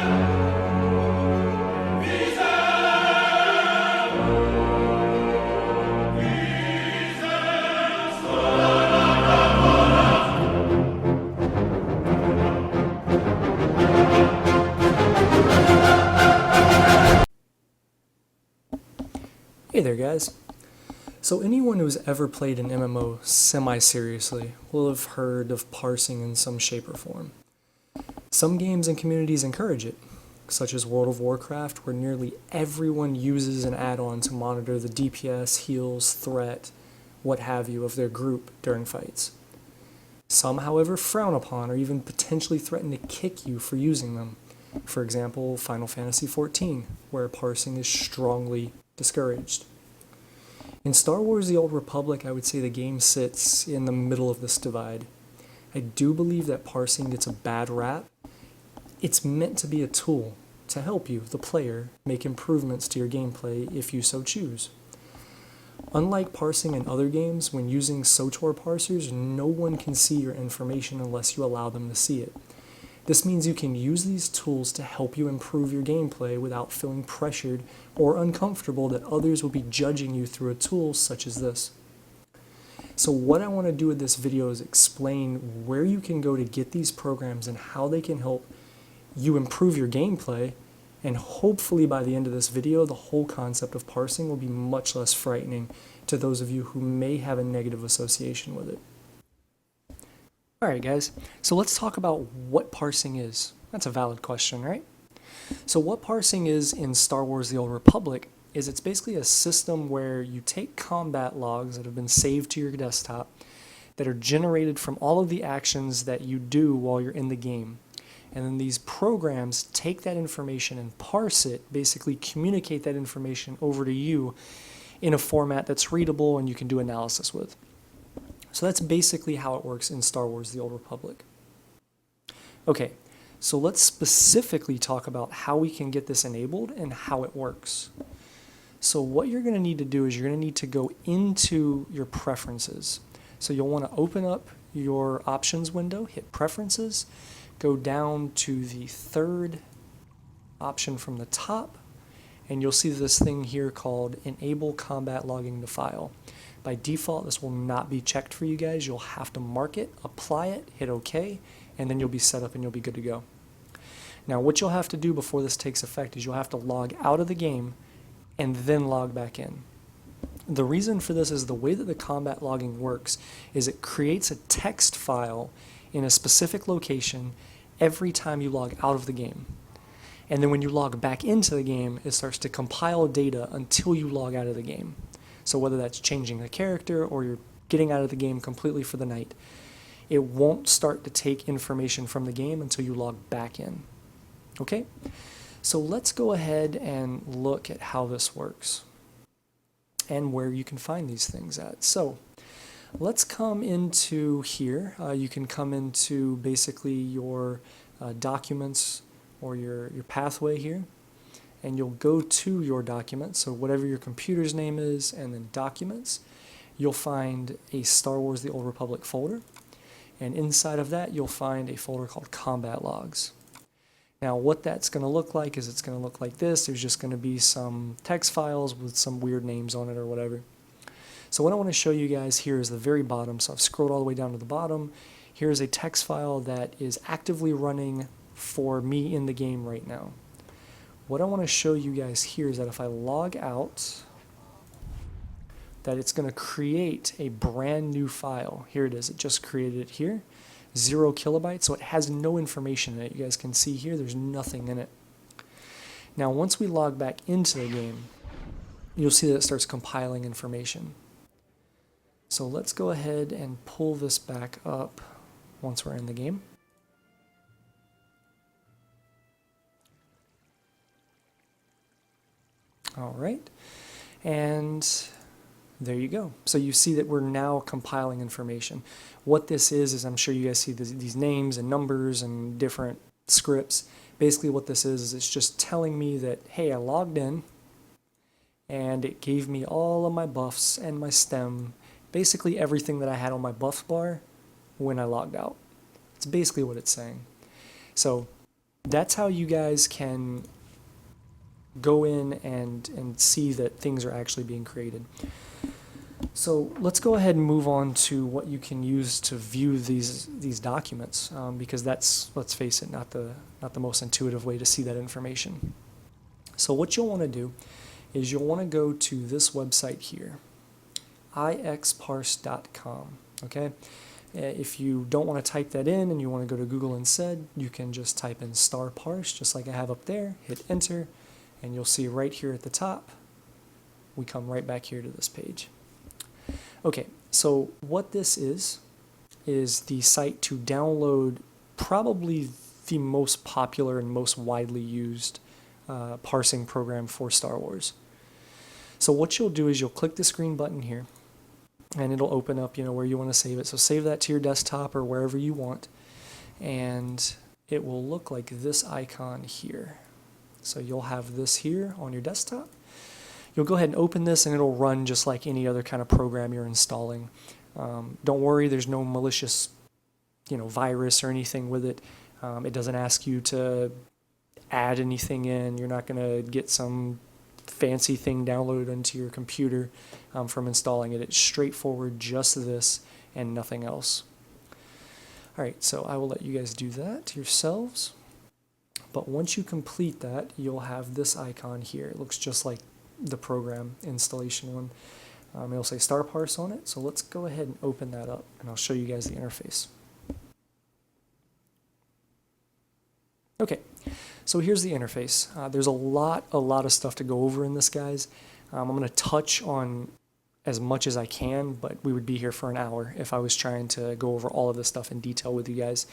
Hey there guys. So anyone who's ever played an MMO semi-seriously will have heard of parsing in some shape or form. Some games and communities encourage it, such as World of Warcraft, where nearly everyone uses an add-on to monitor the DPS, heals, threat, what have you of their group during fights. Some, however, frown upon or even potentially threaten to kick you for using them. For example, Final Fantasy XIV, where parsing is strongly discouraged. In Star Wars The Old Republic, I would say the game sits in the middle of this divide. I do believe that parsing gets a bad rap. It's meant to be a tool to help you, the player, make improvements to your gameplay if you so choose. Unlike parsing in other games, when using SOTOR parsers, no one can see your information unless you allow them to see it. This means you can use these tools to help you improve your gameplay without feeling pressured or uncomfortable that others will be judging you through a tool such as this. So what I want to do with this video is explain where you can go to get these programs and how they can help you improve your gameplay, and hopefully by the end of this video the whole concept of parsing will be much less frightening to those of you who may have a negative association with it. Alright guys, so let's talk about what parsing is. That's a valid question, right? So what parsing is in Star Wars The Old Republic is it's basically a system where you take combat logs that have been saved to your desktop that are generated from all of the actions that you do while you're in the game. And then these programs take that information and parse it, basically communicate that information over to you in a format that's readable and you can do analysis with. So that's basically how it works in Star Wars The Old Republic. Okay, so let's specifically talk about how we can get this enabled and how it works. So what you're going to need to do is you're going to need to go into your preferences. So you'll want to open up your options window, hit preferences, go down to the third option from the top, and you'll see this thing here called Enable Combat Logging to File. By default, this will not be checked for you guys. You'll have to mark it, apply it, hit OK, and then you'll be set up and you'll be good to go. Now, what you'll have to do before this takes effect is you'll have to log out of the game and then log back in. The reason for this is the way that the combat logging works is it creates a text file in a specific location every time you log out of the game. And then when you log back into the game, it starts to compile data until you log out of the game. So whether that's changing the character or you're getting out of the game completely for the night, it won't start to take information from the game until you log back in. Okay? So let's go ahead and look at how this works and where you can find these things at. So let's come into here. You can come into basically your documents or your pathway here, and you'll go to your document, so whatever your computer's name is, and then documents, you'll find a Star Wars The Old Republic folder, and inside of that you'll find a folder called Combat Logs. Now what that's going to look like is it's going to look like this. There's just going to be some text files with some weird names on it or whatever. So what I want to show you guys here is the very bottom, so I've scrolled all the way down to the bottom. Here's a text file that is actively running for me in the game right now. What I want to show you guys here is that if I log out, that it's going to create a brand new file. Here it is. It just created it here. 0 kilobytes, so it has no information in it. You guys can see here there's nothing in it. Now once we log back into the game, you'll see that it starts compiling information. So let's go ahead and pull this back up once we're in the game. All right, and there you go. So you see that we're now compiling information. What this is I'm sure you guys see these names and numbers and different scripts. Basically what this is it's just telling me that, hey, I logged in and it gave me all of my buffs and my stem, basically everything that I had on my buff bar when I logged out. It's basically what it's saying. So that's how you guys can go in and see that things are actually being created. So let's go ahead and move on to what you can use to view these documents, because that's, let's face it, not the most intuitive way to see that information. So what you'll want to do is you'll want to go to this website here, ixparse.com. Okay, if you don't want to type that in and you want to go to Google instead, you can just type in *parse, just like I have up there, hit enter, and you'll see right here at the top, we come right back here to this page. Okay, so what this is the site to download probably the most popular and most widely used parsing program for Star Wars. So what you'll do is you'll click this green button here, and it'll open up, where you want to save it. So save that to your desktop or wherever you want, and it will look like this icon here. So you'll have this here on your desktop. You'll go ahead and open this, and it'll run just like any other kind of program you're installing. Don't worry, there's no malicious, virus or anything with it. It doesn't ask you to add anything in. You're not going to get some fancy thing downloaded into your computer from installing it. It's straightforward, just this and nothing else. All right, so I will let you guys do that yourselves. But once you complete that, you'll have this icon here. It looks just like the program installation one. It'll say *parse on it. So let's go ahead and open that up, and I'll show you guys the interface. Okay, so here's the interface. There's a lot of stuff to go over in this, guys. I'm going to touch on as much as I can, but we would be here for an hour if I was trying to go over all of this stuff in detail with you guys.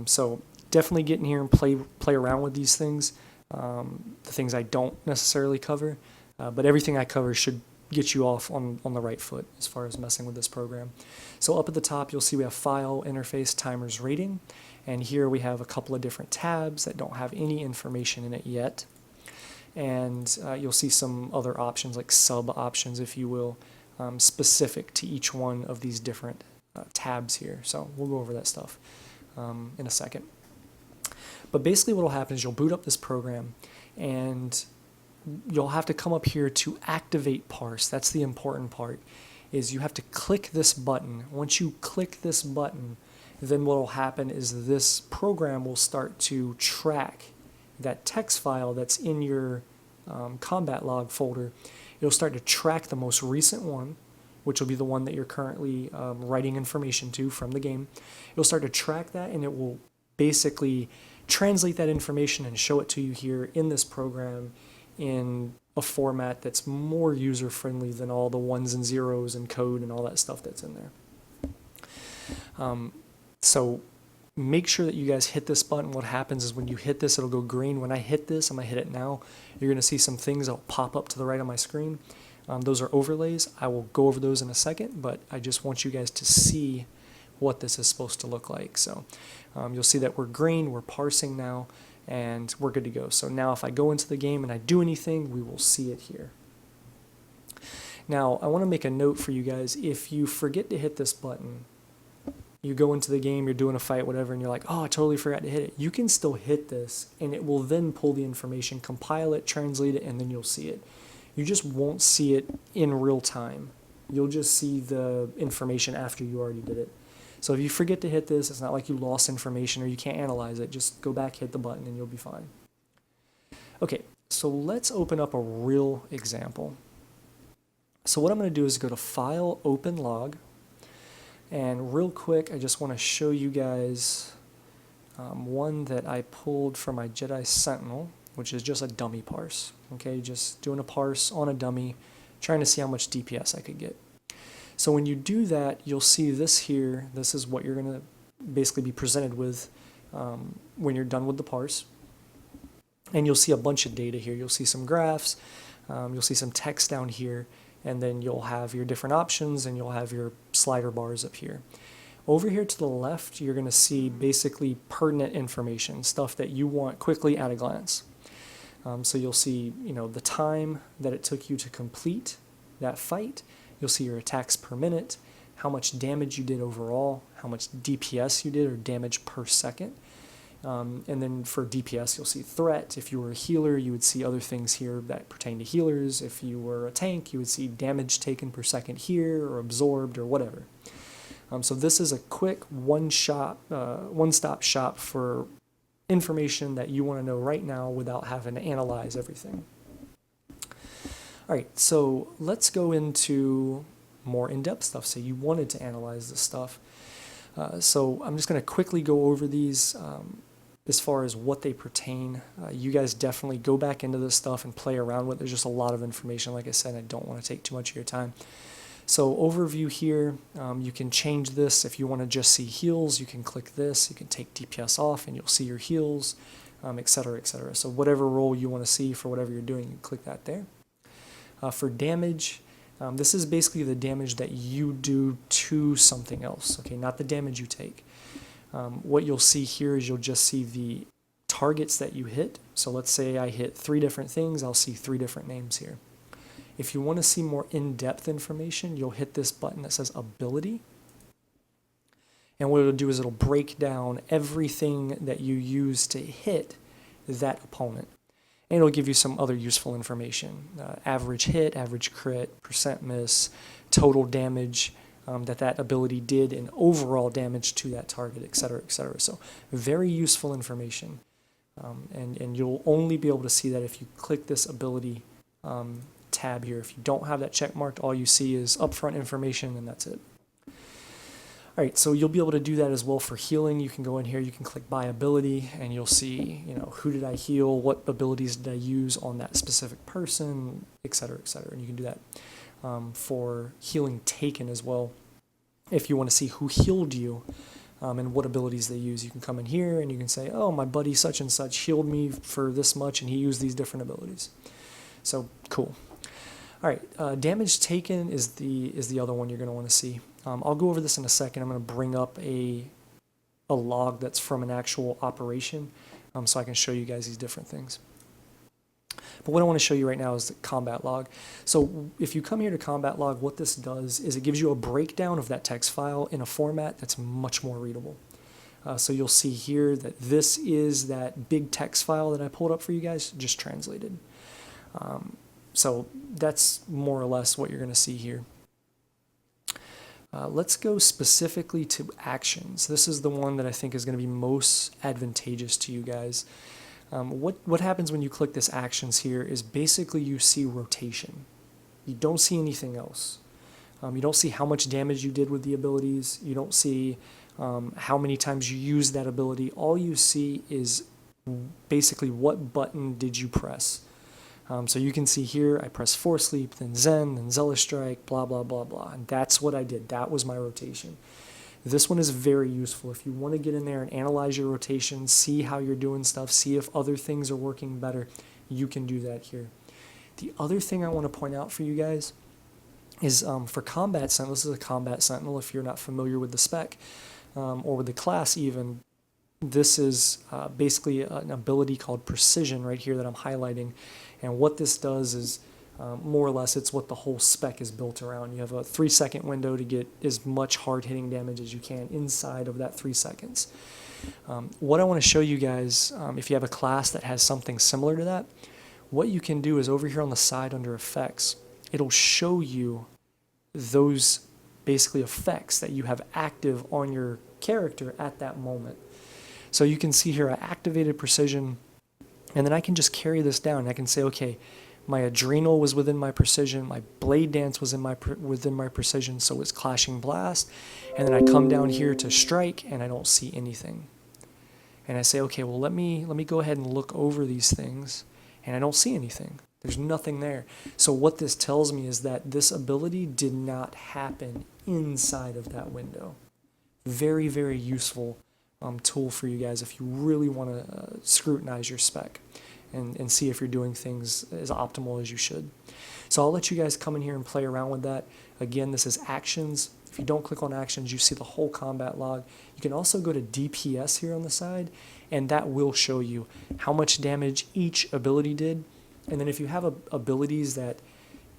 So definitely get in here and play around with these things. The things I don't necessarily cover, but everything I cover should get you off on the right foot as far as messing with this program. So up at the top, you'll see we have File, Interface, Timers, Rating, and here we have a couple of different tabs that don't have any information in it yet. And you'll see some other options, like sub-options, if you will, specific to each one of these different tabs here. So we'll go over that stuff in a second. But basically what will happen is you'll boot up this program, and you'll have to come up here to activate Parse. That's the important part, is you have to click this button. Once you click this button, then what will happen is this program will start to track that text file that's in your combat log folder. It'll start to track the most recent one, which will be the one that you're currently writing information to from the game. It'll start to track that, and it will basically translate that information and show it to you here in this program in a format that's more user-friendly than all the ones and zeros and code and all that stuff that's in there. So make sure that you guys hit this button. What happens is when you hit this, it'll go green. When I hit this, I'm going to hit it now, you're going to see some things that will pop up to the right on my screen. Those are overlays. I will go over those in a second, but I just want you guys to see what this is supposed to look like. So you'll see that we're green, we're parsing now, and we're good to go. So now if I go into the game and I do anything, we will see it here. Now I want to make a note for you guys. If you forget to hit this button, you go into the game, you're doing a fight, whatever, and you're like, oh, I totally forgot to hit it. You can still hit this, and it will then pull the information, compile it, translate it, and then you'll see it. You just won't see it in real time. You'll just see the information after you already did it. So if you forget to hit this, it's not like you lost information or you can't analyze it. Just go back, hit the button, and you'll be fine. Okay, so let's open up a real example. So what I'm going to do is go to File, Open Log, and real quick, I just want to show you guys one that I pulled from my Jedi Sentinel, which is just a dummy parse. Okay, just doing a parse on a dummy, trying to see how much DPS I could get. So when you do that, you'll see this here. This is what you're going to basically be presented with when you're done with the parse. And you'll see a bunch of data here. You'll see some graphs, you'll see some text down here, and then you'll have your different options, and you'll have your slider bars up here. Over here to the left, you're going to see basically pertinent information, stuff that you want quickly at a glance. So you'll see, the time that it took you to complete that fight. You'll see your attacks per minute, how much damage you did overall, how much DPS you did, or damage per second. And then for DPS, you'll see threat. If you were a healer, you would see other things here that pertain to healers. If you were a tank, you would see damage taken per second here, or absorbed, or whatever. So this is a quick one-stop shop for information that you want to know right now without having to analyze everything. All right, so let's go into more in-depth stuff. So you wanted to analyze this stuff. So I'm just going to quickly go over these as far as what they pertain. You guys definitely go back into this stuff and play around with it. There's just a lot of information. Like I said, I don't want to take too much of your time. So overview here, you can change this. If you want to just see heals, you can click this. You can take DPS off and you'll see your heals, et cetera, et cetera. So whatever role you want to see for whatever you're doing, you can click that there. For damage, this is basically the damage that you do to something else, okay, not the damage you take. What you'll see here is you'll just see the targets that you hit. So let's say I hit 3 different things, I'll see 3 different names here. If you want to see more in-depth information, you'll hit this button that says Ability. And what it'll do is it'll break down everything that you use to hit that opponent. And it'll give you some other useful information. Average hit, average crit, percent miss, total damage that ability did, and overall damage to that target, et cetera, et cetera. So very useful information. And you'll only be able to see that if you click this ability tab here. If you don't have that check marked, all you see is upfront information, and that's it. All right, so you'll be able to do that as well for healing. You can go in here, you can click by ability, and you'll see, who did I heal, what abilities did I use on that specific person, et cetera, and you can do that for healing taken as well. If you want to see who healed you and what abilities they use, you can come in here and you can say, oh, my buddy such and such healed me for this much, and he used these different abilities. So cool. All right, damage taken is the other one you're going to want to see. I'll go over this in a second. I'm going to bring up a log that's from an actual operation so I can show you guys these different things. But what I want to show you right now is the combat log. So if you come here to combat log, what this does is it gives you a breakdown of that text file in a format that's much more readable. So you'll see here that this is that big text file that I pulled up for you guys, just translated. So that's more or less what you're going to see here. Let's go specifically to actions. This is the one that I think is going to be most advantageous to you guys. What happens when you click this actions here is basically you see rotation. You don't see anything else. You don't see how much damage you did with the abilities. You don't see how many times you use that ability. All you see is basically what button did you press. So you can see here, I pressed Force Leap, then Zen, then Zealous Strike, blah, blah, blah, blah. And that's what I did. That was my rotation. This one is very useful. If you want to get in there and analyze your rotation, see how you're doing stuff, see if other things are working better, you can do that here. The other thing I want to point out for you guys is for Combat Sentinel, this is a Combat Sentinel if you're not familiar with the spec, or with the class even. This is basically an ability called Precision right here that I'm highlighting. And what this does is, more or less, it's what the whole spec is built around. You have a 3-second window to get as much hard-hitting damage as you can inside of that 3 seconds. What I want to show you guys, if you have a class that has something similar to that, what you can do is over here on the side under Effects, it'll show you those basically effects that you have active on your character at that moment. So you can see here I activated Precision, and then I can just carry this down. I can say, okay, my Adrenal was within my Precision, my Blade Dance was within my Precision, so it's Clashing Blast. And then I come down here to Strike, and I don't see anything. And I say, okay, well, let me go ahead and look over these things, and I don't see anything. There's nothing there. So what this tells me is that this ability did not happen inside of that window. Very, very useful tool for you guys if you really want to scrutinize your spec and see if you're doing things as optimal as you should. So I'll let you guys come in here and play around with that. Again, this is actions. If you don't click on actions, you see the whole combat log. You can also go to DPS here on the side, and that will show you how much damage each ability did. And then if you have abilities that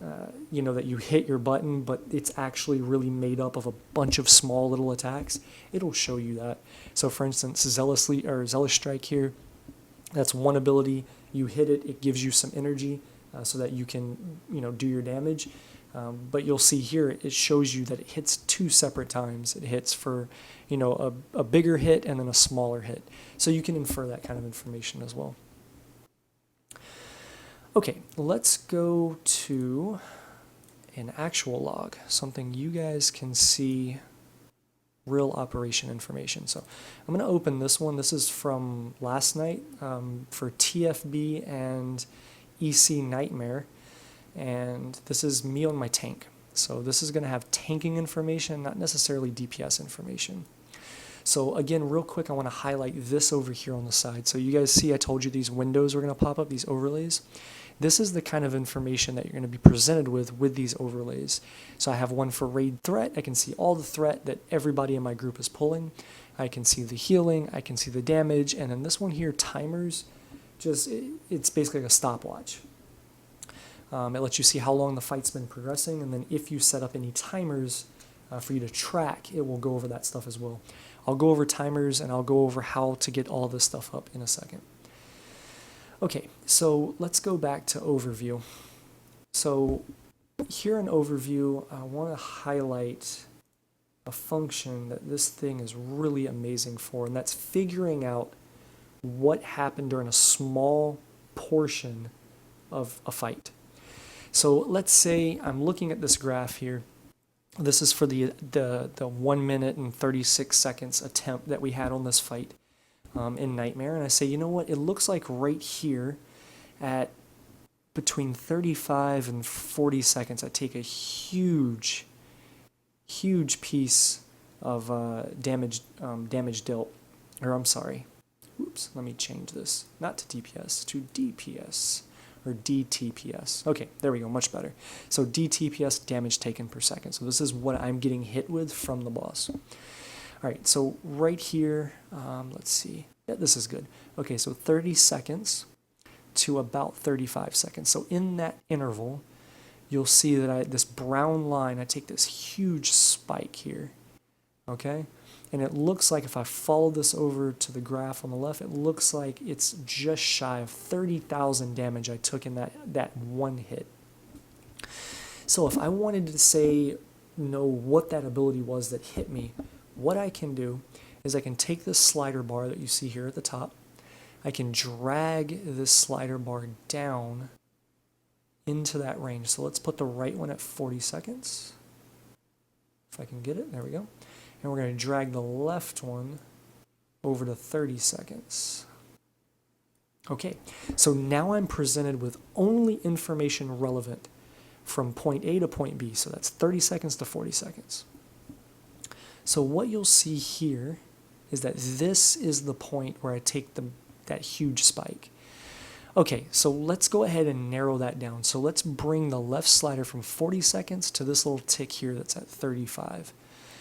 that you hit your button, but it's actually really made up of a bunch of small little attacks, it'll show you that. So for instance, Zealous Strike here, that's one ability. You hit it, it gives you some energy so that you can, do your damage. But you'll see here, it shows you that it hits 2 separate times. It hits for, a bigger hit and then a smaller hit. So you can infer that kind of information as well. Okay, let's go to an actual log, something you guys can see real operation information. So I'm going to open this one. This is from last night for TFB and EC Nightmare. And this is me on my tank. So this is going to have tanking information, not necessarily DPS information. So again, real quick, I want to highlight this over here on the side. So you guys see I told you these windows were going to pop up, these overlays. This is the kind of information that you're going to be presented with these overlays. So I have one for raid threat. I can see all the threat that everybody in my group is pulling. I can see the healing. I can see the damage. And then this one here, timers, it's basically like a stopwatch. It lets you see how long the fight's been progressing. And then if you set up any timers for you to track, it will go over that stuff as well. I'll go over timers and I'll go over how to get all this stuff up in a second. Okay, so let's go back to overview. So here in overview, I want to highlight a function that this thing is really amazing for, and that's figuring out what happened during a small portion of a fight. So let's say I'm looking at this graph here. This is for the 1 minute and 36 seconds attempt that we had on this fight in Nightmare. And I say, you know what? It looks like right here at between 35 and 40 seconds, I take a huge piece of damage dealt. Or I'm sorry. Oops, let me change this. Not to DPS, to DPS. Or DTPS. Okay, there we go, much better. So DTPS, damage taken per second. So this is what I'm getting hit with from the boss. All right, so right here, let's see. Yeah, this is good. Okay, so 30 seconds to about 35 seconds. So in that interval, you'll see that this brown line, I take this huge spike here, okay? And it looks like if I follow this over to the graph on the left, it looks like it's just shy of 30,000 damage I took in that one hit. So if I wanted to know what that ability was that hit me, what I can do is I can take this slider bar that you see here at the top. I can drag this slider bar down into that range. So let's put the right one at 40 seconds. If I can get it, there we go. And we're going to drag the left one over to 30 seconds. Okay, so now I'm presented with only information relevant from point A to point B. So that's 30 seconds to 40 seconds. So what you'll see here is that this is the point where I take that huge spike. Okay, so let's go ahead and narrow that down. So let's bring the left slider from 40 seconds to this little tick here that's at 35.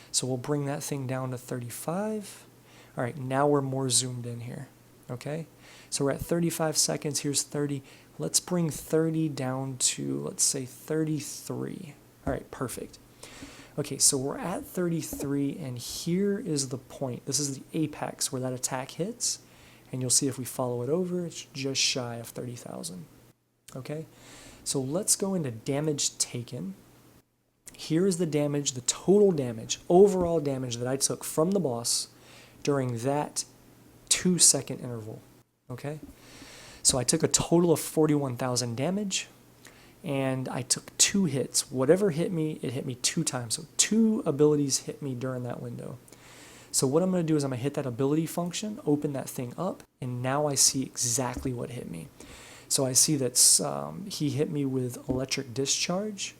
So we'll bring that thing down to 35. All right, now we're more zoomed in here, okay? So we're at 35 seconds, here's 30. Let's bring 30 down to, let's say, 33. All right, perfect. Okay, so we're at 33, and here is the point. This is the apex where that attack hits, and you'll see if we follow it over, it's just shy of 30,000, okay? So let's go into damage taken. Here is the damage, the total damage, overall damage that I took from the boss during that 2-second interval, okay? So I took a total of 41,000 damage, and I took 2 hits. Whatever hit me, it hit me 2 times. So 2 abilities hit me during that window. So what I'm going to do is I'm going to hit that ability function, open that thing up, and now I see exactly what hit me. So I see that he hit me with Electric Discharge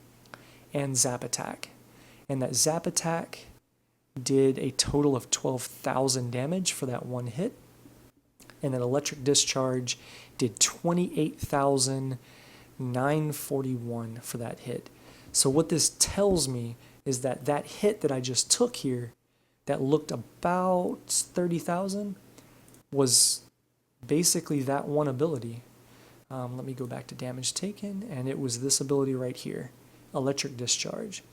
and Zap Attack. And that Zap Attack did a total of 12,000 damage for that one hit. And that Electric Discharge did 28,941 for that hit. So what this tells me is that that hit that I just took here that looked about 30,000 was basically that one ability. Let me go back to damage taken, and it was this ability right here, electric discharge.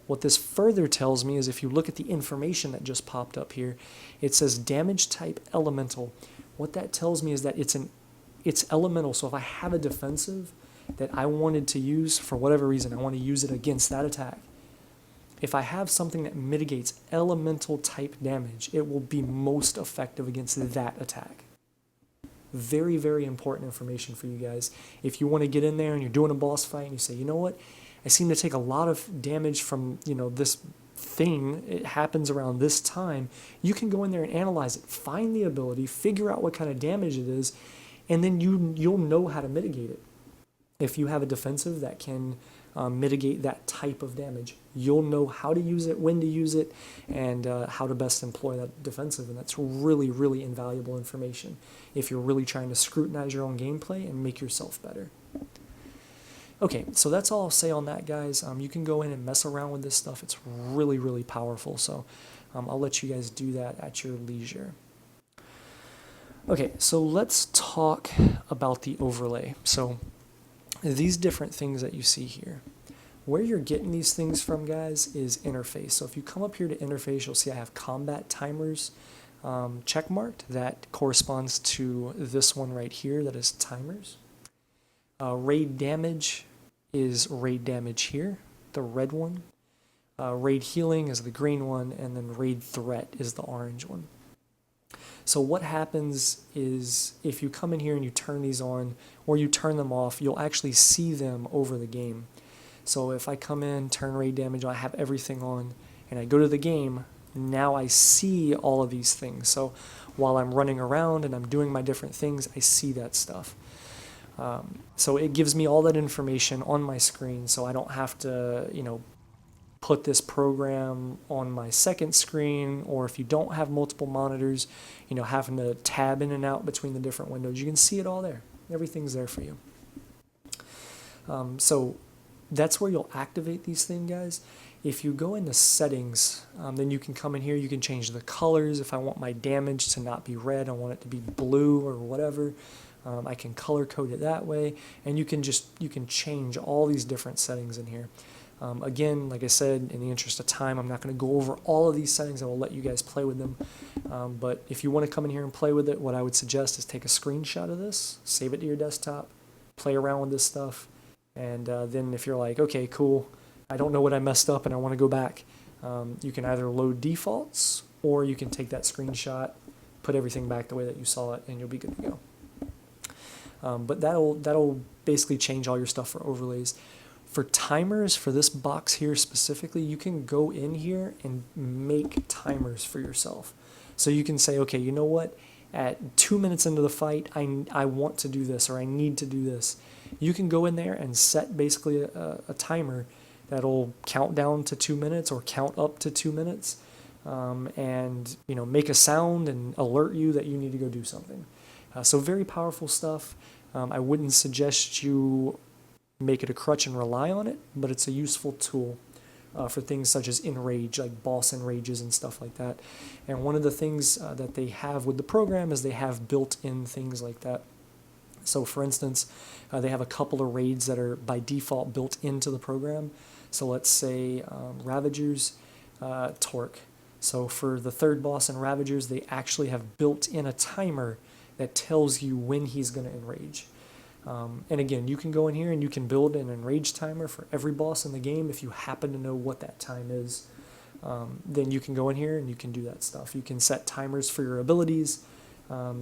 What this further tells me is if you look at the information that just popped up here, it says damage type elemental. What that tells me is that it's elemental, so if I have a defensive that I wanted to use for whatever reason, I want to use it against that attack. If I have something that mitigates elemental type damage, it will be most effective against that attack. Very, very important information for you guys. If you want to get in there and you're doing a boss fight and you say, you know what, I seem to take a lot of damage from, this thing, it happens around this time, you can go in there and analyze it, find the ability, figure out what kind of damage it is, and then you'll know how to mitigate it. If you have a defensive that can mitigate that type of damage, you'll know how to use it, when to use it, and how to best employ that defensive, and that's really, really invaluable information if you're really trying to scrutinize your own gameplay and make yourself better. Okay, so that's all I'll say on that, guys. You can go in and mess around with this stuff. It's really, really powerful, so I'll let you guys do that at your leisure. Okay, so let's talk about the overlay. So these different things that you see here, where you're getting these things from, guys, is interface. So if you come up here to interface, you'll see I have combat timers checkmarked. That corresponds to this one right here that is timers. Raid damage is raid damage here, the red one. Raid healing is the green one, and then raid threat is the orange one. So what happens is if you come in here and you turn these on or you turn them off, you'll actually see them over the game. So if I come in, turn raid damage, I have everything on, and I go to the game, now I see all of these things. So while I'm running around and I'm doing my different things, I see that stuff. So it gives me all that information on my screen, so I don't have to, put this program on my second screen, or if you don't have multiple monitors, having to tab in and out between the different windows. You can see it all there. Everything's there for you. So that's where you'll activate these things, guys. If you go into settings, then you can come in here, you can change the colors. If I want my damage to not be red, I want it to be blue or whatever. I can color code it that way, and you can change all these different settings in here. Again, like I said, in the interest of time, I'm not going to go over all of these settings. I will let you guys play with them. But if you want to come in here and play with it, what I would suggest is take a screenshot of this, save it to your desktop, play around with this stuff, and then if you're like, okay, cool, I don't know what I messed up and I want to go back, you can either load defaults or you can take that screenshot, put everything back the way that you saw it, and you'll be good to go. But that'll basically change all your stuff for overlays. For timers, for this box here specifically, you can go in here and make timers for yourself. So you can say, okay, you know what? At 2 minutes into the fight, I want to do this, or I need to do this. You can go in there and set basically a timer that'll count down to 2 minutes or count up to 2 minutes, and make a sound and alert you that you need to go do something. So very powerful stuff. I wouldn't suggest you make it a crutch and rely on it, but it's a useful tool for things such as enrage, like boss enrages and stuff like that. And one of the things that they have with the program is they have built-in things like that. So for instance, they have a couple of raids that are by default built into the program. So let's say Ravagers, Torque. So for the third boss in Ravagers, they actually have built in a timer that tells you when he's going to enrage. And again, you can go in here and you can build an enrage timer for every boss in the game. If you happen to know what that time is, then you can go in here and you can do that stuff. You can set timers for your abilities.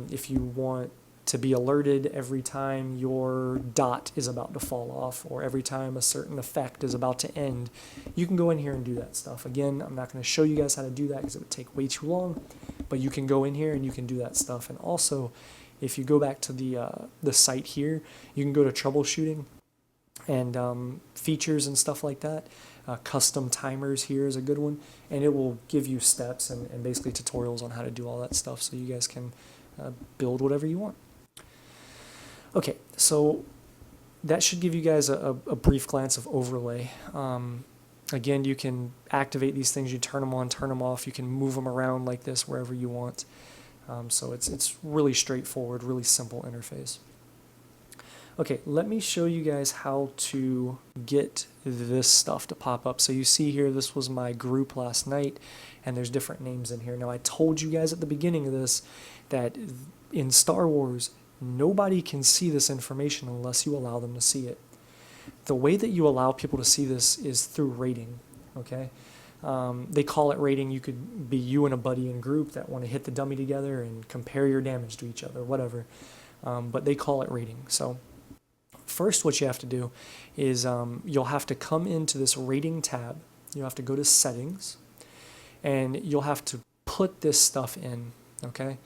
If you want to be alerted every time your dot is about to fall off, or every time a certain effect is about to end, you can go in here and do that stuff. Again, I'm not going to show you guys how to do that because it would take way too long, but you can go in here and you can do that stuff. And also, if you go back to the site here, you can go to troubleshooting and features and stuff like that. Custom timers here is a good one, and it will give you steps and basically tutorials on how to do all that stuff, so you guys can build whatever you want. Okay, so that should give you guys a brief glance of overlay. Again, you can activate these things, you turn them on, turn them off, you can move them around like this wherever you want. So it's really straightforward, really simple interface. Okay, let me show you guys how to get this stuff to pop up. So you see here, this was my group last night, and there's different names in here. Now, I told you guys at the beginning of this that in Star Wars, nobody can see this information unless you allow them to see it. The way that you allow people to see this is through rating, okay? They call it rating. You could be you and a buddy in group that want to hit the dummy together and compare your damage to each other, whatever. But they call it rating. So first, what you have to do is you'll have to come into this rating tab. You'll have to go to settings, and you'll have to put this stuff in, okay?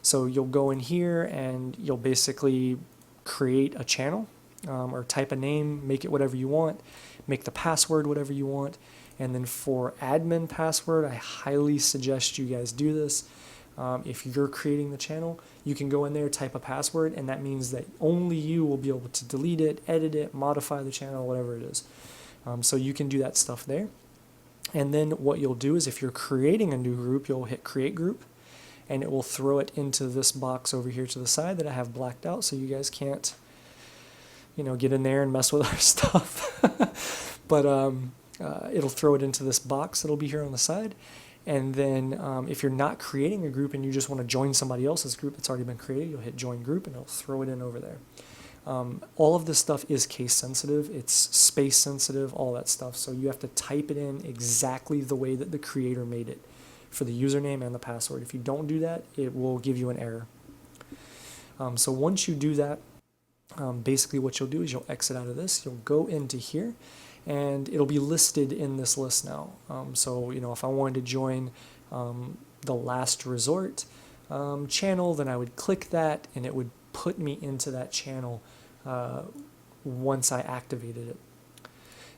So you'll go in here, and you'll basically create a channel or type a name, make it whatever you want, make the password whatever you want, and then for admin password, I highly suggest you guys do this. If you're creating the channel, you can go in there, type a password, and that means that only you will be able to delete it, edit it, modify the channel, whatever it is. So you can do that stuff there. And then what you'll do is if you're creating a new group, you'll hit create group, and it will throw it into this box over here to the side that I have blacked out so you guys can't, get in there and mess with our stuff. But it'll throw it into this box that'll be here on the side. And then if you're not creating a group and you just want to join somebody else's group that's already been created, you'll hit join group and it'll throw it in over there. All of this stuff is case sensitive, it's space sensitive, all that stuff. So you have to type it in exactly the way that the creator made it for the username and the password. If you don't do that, it will give you an error. So once you do that, basically what you'll do is you'll exit out of this, you'll go into here, and it'll be listed in this list now. So, if I wanted to join the Last Resort channel, then I would click that, and it would put me into that channel once I activated it.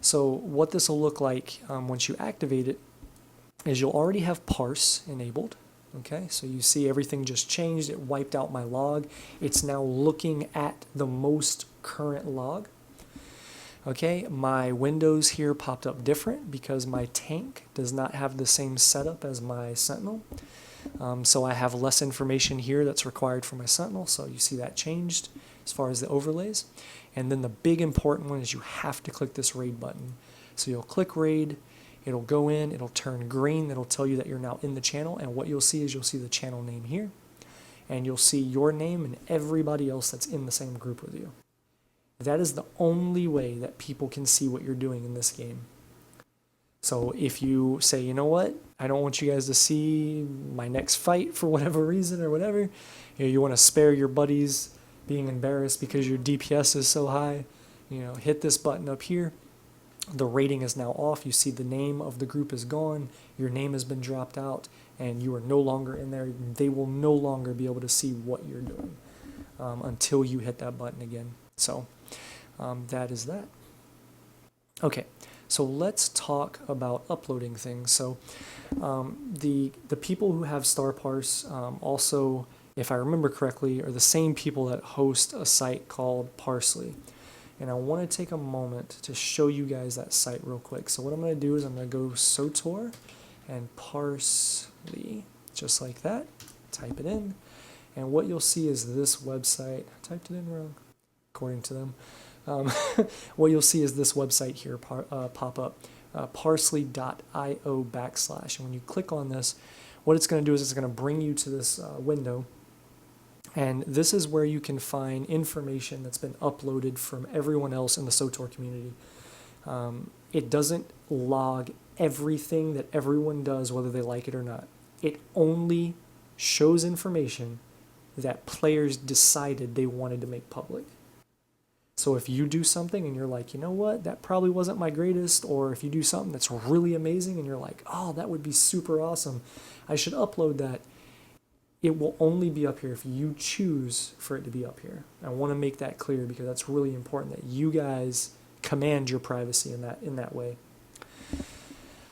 So what this will look like once you activate it is you'll already have Parse enabled. Okay, so you see everything just changed. It wiped out my log. It's now looking at the most current log. Okay, my windows here popped up different because my tank does not have the same setup as my Sentinel. So I have less information here that's required for my Sentinel, so you see that changed as far as the overlays. And then the big important one is you have to click this raid button. So you'll click raid, it'll go in, it'll turn green, that'll tell you that you're now in the channel, and what you'll see is you'll see the channel name here, and you'll see your name and everybody else that's in the same group with you. That is the only way that people can see what you're doing in this game. So if you say, you know what, I don't want you guys to see my next fight for whatever reason or whatever, you want to spare your buddies being embarrassed because your DPS is so high, hit this button up here. The rating is now off. You see the name of the group is gone, your name has been dropped out, and you are no longer in there. They will no longer be able to see what you're doing until you hit that button again. So that is that. Okay, so let's talk about uploading things. So the people who have Star Parse also, if I remember correctly, are the same people that host a site called Parsley. And I want to take a moment to show you guys that site real quick. So what I'm going to do is I'm going to go SOTOR and Parsley, just like that. Type it in. And what you'll see is this website. I typed it in wrong, according to them. What you'll see is this website here pop up, parsley.io/. And when you click on this, what it's going to do is it's going to bring you to this window. And this is where you can find information that's been uploaded from everyone else in the SOTOR community. It doesn't log everything that everyone does, whether they like it or not. It only shows information that players decided they wanted to make public. So if you do something and you're like, you know what, that probably wasn't my greatest, or if you do something that's really amazing and you're like, oh, that would be super awesome, I should upload that, it will only be up here if you choose for it to be up here. I want to make that clear because that's really important that you guys command your privacy in that way.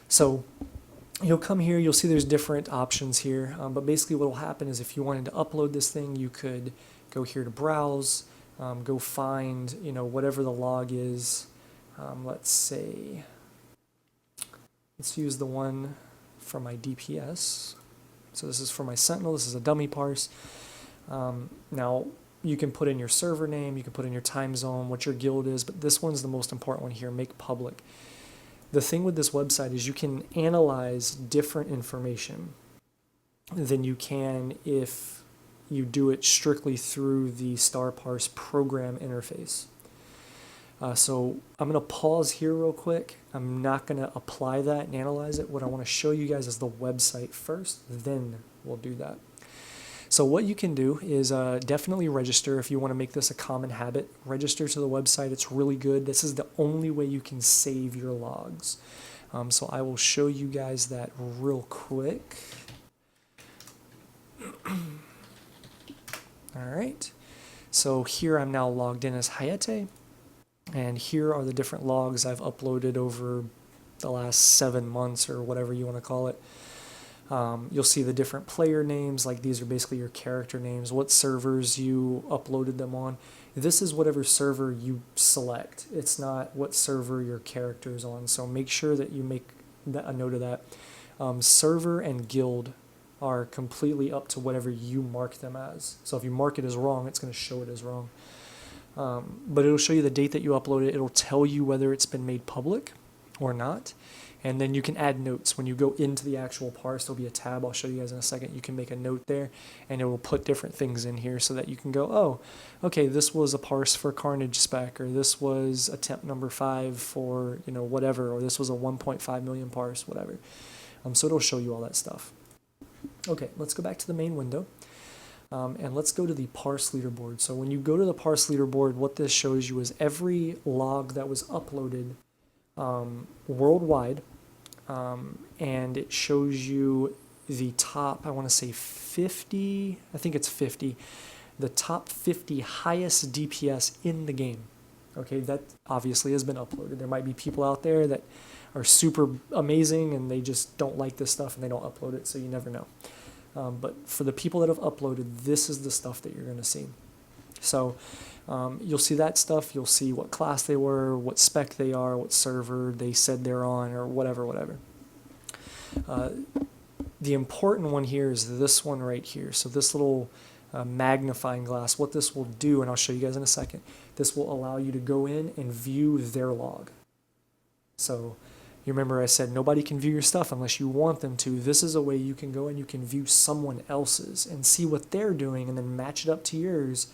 So you'll come here, you'll see there's different options here, but basically what will happen is if you wanted to upload this thing, you could go here to browse, go find, whatever the log is. Let's say, let's use the one from my DPS. So this is for my Sentinel. This is a dummy parse. Now, you can put in your server name, you can put in your time zone, what your guild is, but this one's the most important one here, make public. The thing with this website is you can analyze different information than you can if you do it strictly through the StarParse program interface. So I'm going to pause here real quick. I'm not going to apply that and analyze it. What I want to show you guys is the website first, then we'll do that. So what you can do is definitely register if you want to make this a common habit. Register to the website. It's really good. This is the only way you can save your logs. So I will show you guys that real quick. All right. So here I'm now logged in as Hayete. And here are the different logs I've uploaded over the last 7 months or whatever you want to call it. You'll see the different player names, like these are basically your character names, what servers you uploaded them on. This is whatever server you select. It's not what server your character is on, so make sure that you make a note of that. Server and guild are completely up to whatever you mark them as. So if you mark it as wrong, it's going to show it as wrong. But it'll show you the date that you uploaded. It'll tell you whether it's been made public or not. And then you can add notes. When you go into the actual parse, there'll be a tab. I'll show you guys in a second. You can make a note there, and it will put different things in here so that you can go, oh, okay, this was a parse for Carnage spec, or this was attempt number 5 for, whatever, or this was a 1.5 million parse, whatever. So it'll show you all that stuff. Okay, let's go back to the main window. And let's go to the Parse Leaderboard. So when you go to the Parse Leaderboard, what this shows you is every log that was uploaded worldwide, and it shows you the top, I want to say 50, I think it's 50, the top 50 highest DPS in the game. Okay, that obviously has been uploaded. There might be people out there that are super amazing and they just don't like this stuff and they don't upload it, so you never know. But for the people that have uploaded, this is the stuff that you're going to see. So you'll see that stuff. You'll see what class they were, what spec they are, what server they said they're on, or whatever. The important one here is this one right here. So this little magnifying glass, what this will do, and I'll show you guys in a second, this will allow you to go in and view their log. So you remember I said nobody can view your stuff unless you want them to. This is a way you can go and you can view someone else's and see what they're doing and then match it up to yours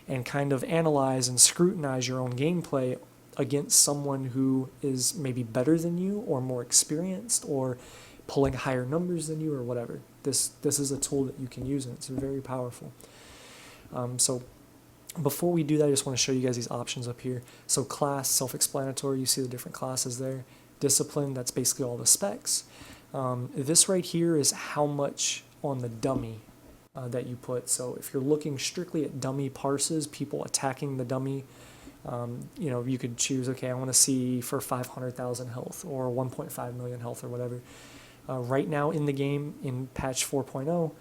and kind of analyze and scrutinize your own gameplay against someone who is maybe better than you or more experienced or pulling higher numbers than you or whatever. This is a tool that you can use and it's very powerful. So before we do that, I just want to show you guys these options up here. So class, self-explanatory, you see the different classes there. Discipline, that's basically all the specs. This right here is how much on the dummy that you put. So if you're looking strictly at dummy parses, people attacking the dummy, you could choose, okay, I want to see for 500,000 health or 1.5 million health or whatever. Right now in the game, in patch 4.0,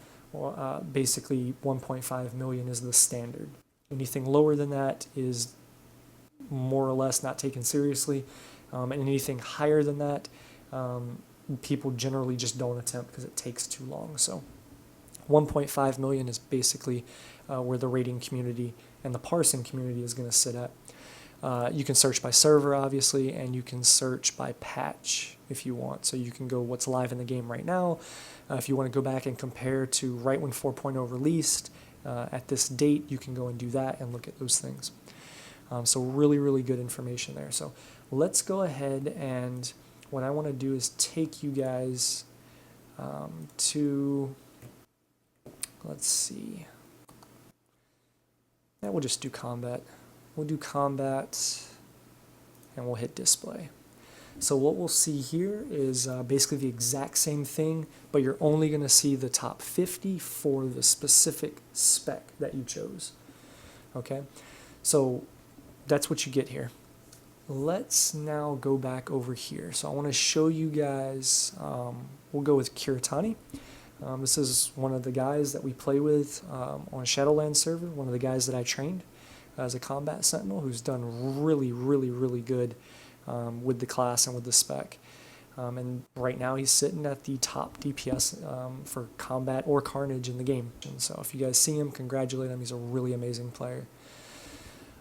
basically 1.5 million is the standard. Anything lower than that is more or less not taken seriously. And anything higher than that, people generally just don't attempt because it takes too long. So 1.5 million is basically where the rating community and the parsing community is going to sit at. You can search by server, obviously, and you can search by patch if you want. So you can go what's live in the game right now. If you want to go back and compare to right when 4.0 released, at this date, you can go and do that and look at those things. So really, really good information there. So let's go ahead and what I want to do is take you guys to, let's see, we'll just do combat. We'll do combat and we'll hit display. So what we'll see here is basically the exact same thing, but you're only going to see the top 50 for the specific spec that you chose. Okay, so that's what you get here. Let's now go back over here. So I want to show you guys, we'll go with Kiritani. This is one of the guys that we play with on a Shadowlands server, one of the guys that I trained as a combat sentinel who's done really, really, really good with the class and with the spec. And right now he's sitting at the top DPS for combat or carnage in the game. And so if you guys see him, congratulate him. He's a really amazing player.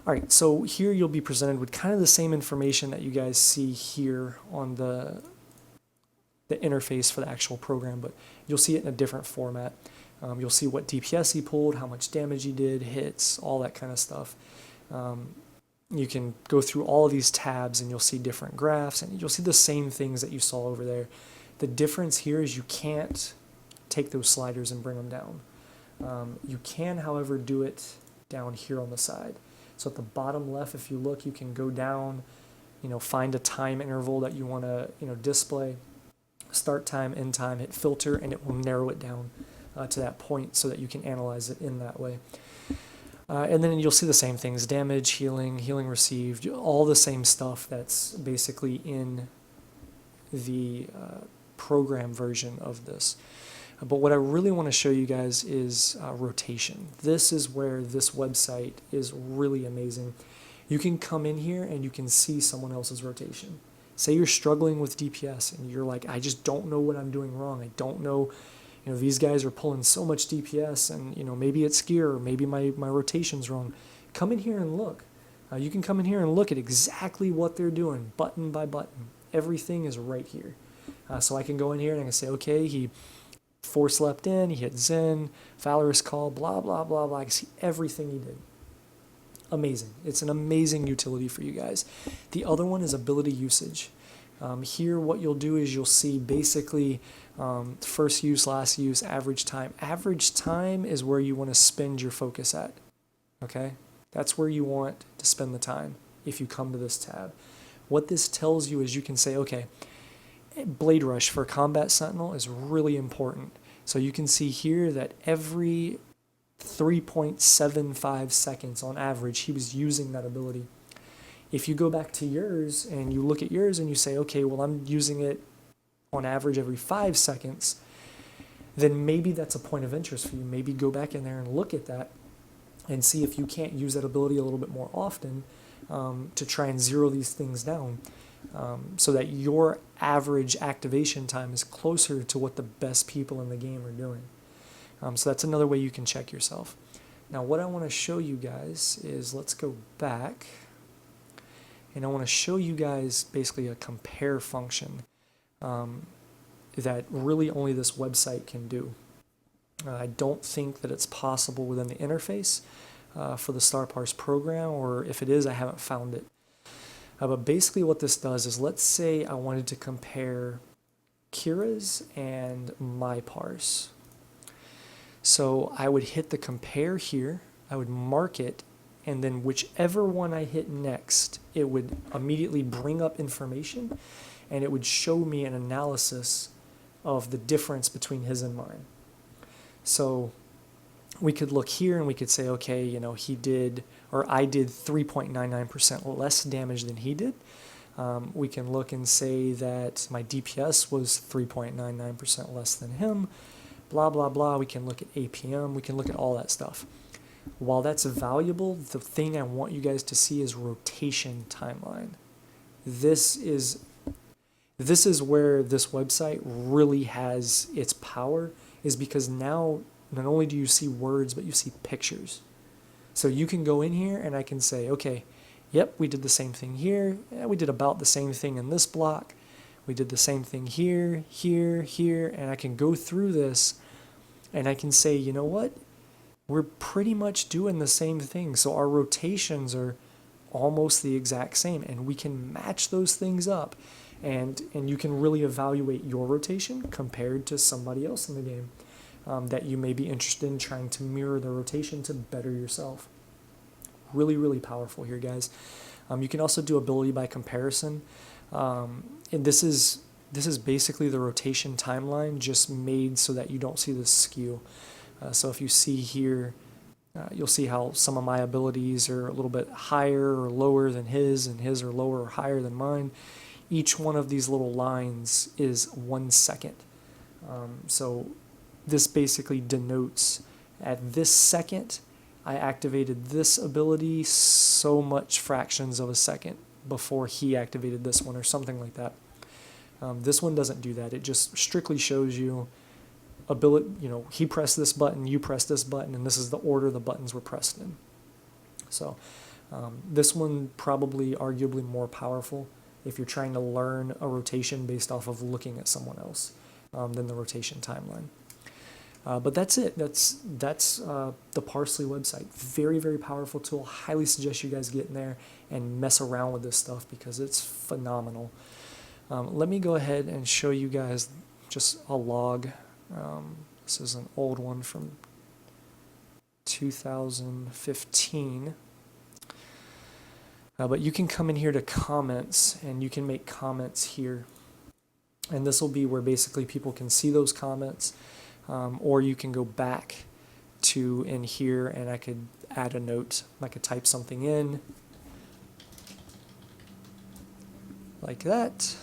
All right, so here you'll be presented with kind of the same information that you guys see here on the interface for the actual program, but you'll see it in a different format. You'll see what DPS he pulled, how much damage he did, hits, all that kind of stuff. You can go through all of these tabs and you'll see different graphs, and you'll see the same things that you saw over there. The difference here is you can't take those sliders and bring them down. You can, however, do it down here on the side. So at the bottom left, if you look, you can go down, find a time interval that you want to, display, start time, end time, hit filter, and it will narrow it down to that point so that you can analyze it in that way. And then you'll see the same things: damage, healing received, all the same stuff that's basically in the program version of this. But what I really want to show you guys is rotation. This is where this website is really amazing. You can come in here and you can see someone else's rotation. Say you're struggling with DPS and you're like, I just don't know what I'm doing wrong. I don't know, these guys are pulling so much DPS, and maybe it's gear, or maybe my rotation's wrong. Come in here and look. You can come in here and look at exactly what they're doing, button by button. Everything is right here. So I can go in here and I can say, okay, he force leapt in, he hit Zen, Valorous Call, blah, blah, blah, blah. I can see everything he did. Amazing. It's an amazing utility for you guys. The other one is ability usage. Here what you'll do is you'll see basically first use, last use, average time. Average time is where you want to spend your focus at. Okay? That's where you want to spend the time if you come to this tab. What this tells you is you can say, okay, Blade Rush for Combat Sentinel is really important. So you can see here that every 3.75 seconds on average, he was using that ability. If you go back to yours and you look at yours and you say, okay, well, I'm using it on average every 5 seconds, then maybe that's a point of interest for you. Maybe go back in there and look at that and see if you can't use that ability a little bit more often to try and zero these things down. So that your average activation time is closer to what the best people in the game are doing. So that's another way you can check yourself. Now what I want to show you guys is, let's go back, and I want to show you guys basically a compare function that really only this website can do. I don't think that it's possible within the interface for the Star Parse program, or if it is, I haven't found it. But basically what this does is, let's say I wanted to compare Kira's and my parse. So I would hit the compare here, I would mark it, and then whichever one I hit next, it would immediately bring up information, and it would show me an analysis of the difference between his and mine. So we could look here and we could say, okay, he did, or I did 3.99% less damage than he did. We can look and say that my DPS was 3.99% less than him, blah, blah, blah. We can look at APM. We can look at all that stuff. While that's valuable, the thing I want you guys to see is rotation timeline. This is where this website really has its power, is because now not only do you see words, but you see pictures. So you can go in here and I can say, okay, yep, we did the same thing here. We did about the same thing in this block. We did the same thing here, here, here. And I can go through this and I can say, you know what? We're pretty much doing the same thing. So our rotations are almost the exact same, and we can match those things up. And you can really evaluate your rotation compared to somebody else in the game that you may be interested in trying to mirror the rotation to better yourself. Really, really powerful here, guys. You can also do ability by comparison. And this is basically the rotation timeline, just made so that you don't see this skew. So if you see here, you'll see how some of my abilities are a little bit higher or lower than his, and his are lower or higher than mine. Each one of these little lines is 1 second. So this basically denotes, at this second, I activated this ability so much fractions of a second before he activated this one, or something like that. This one doesn't do that. It just strictly shows you ability, he pressed this button, you press this button, and this is the order the buttons were pressed in. So this one probably arguably more powerful if you're trying to learn a rotation based off of looking at someone else than the rotation timeline. But that's it. That's the Parsley website. Very, very powerful tool. Highly suggest you guys get in there and mess around with this stuff because it's phenomenal. Let me go ahead and show you guys just a log. This is an old one from 2015. But you can come in here to comments and you can make comments here. And this will be where basically people can see those comments. Or you can go back to in here and I could add a note. I could type something in like that.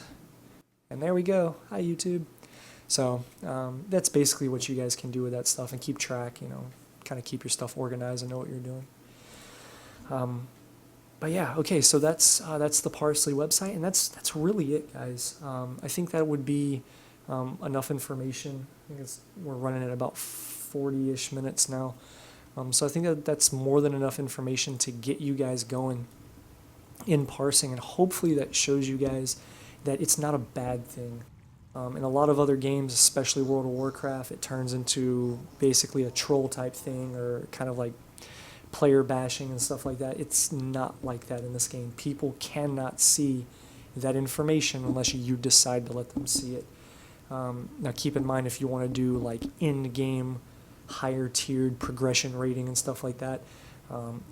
And there we go. Hi, YouTube. So that's basically what you guys can do with that stuff and keep track, kind of keep your stuff organized and know what you're doing. But yeah, okay, so that's the Parsley website, and that's really it, guys. I think that would be enough information. I think we're running at about 40-ish minutes now. So I think that's more than enough information to get you guys going in parsing, and hopefully that shows you guys that it's not a bad thing. In a lot of other games, especially World of Warcraft, it turns into basically a troll type thing or kind of like player bashing and stuff like that. It's not like that in this game. People cannot see that information unless you decide to let them see it. Now keep in mind, if you want to do like in-game higher tiered progression rating and stuff like that,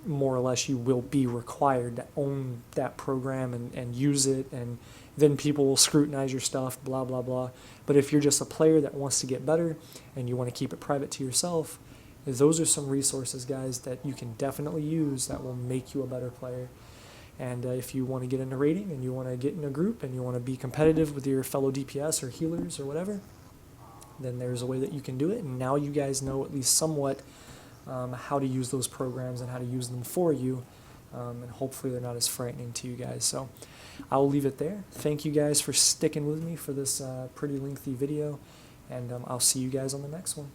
more or less you will be required to own that program and use it, and then people will scrutinize your stuff, blah, blah, blah. But if you're just a player that wants to get better and you want to keep it private to yourself, those are some resources, guys, that you can definitely use that will make you a better player. And if you want to get into raiding and you want to get in a group and you want to be competitive with your fellow DPS or healers or whatever, then there's a way that you can do it. And now you guys know at least somewhat how to use those programs and how to use them for you. And hopefully they're not as frightening to you guys. So I'll leave it there. Thank you guys for sticking with me for this pretty lengthy video. And I'll see you guys on the next one.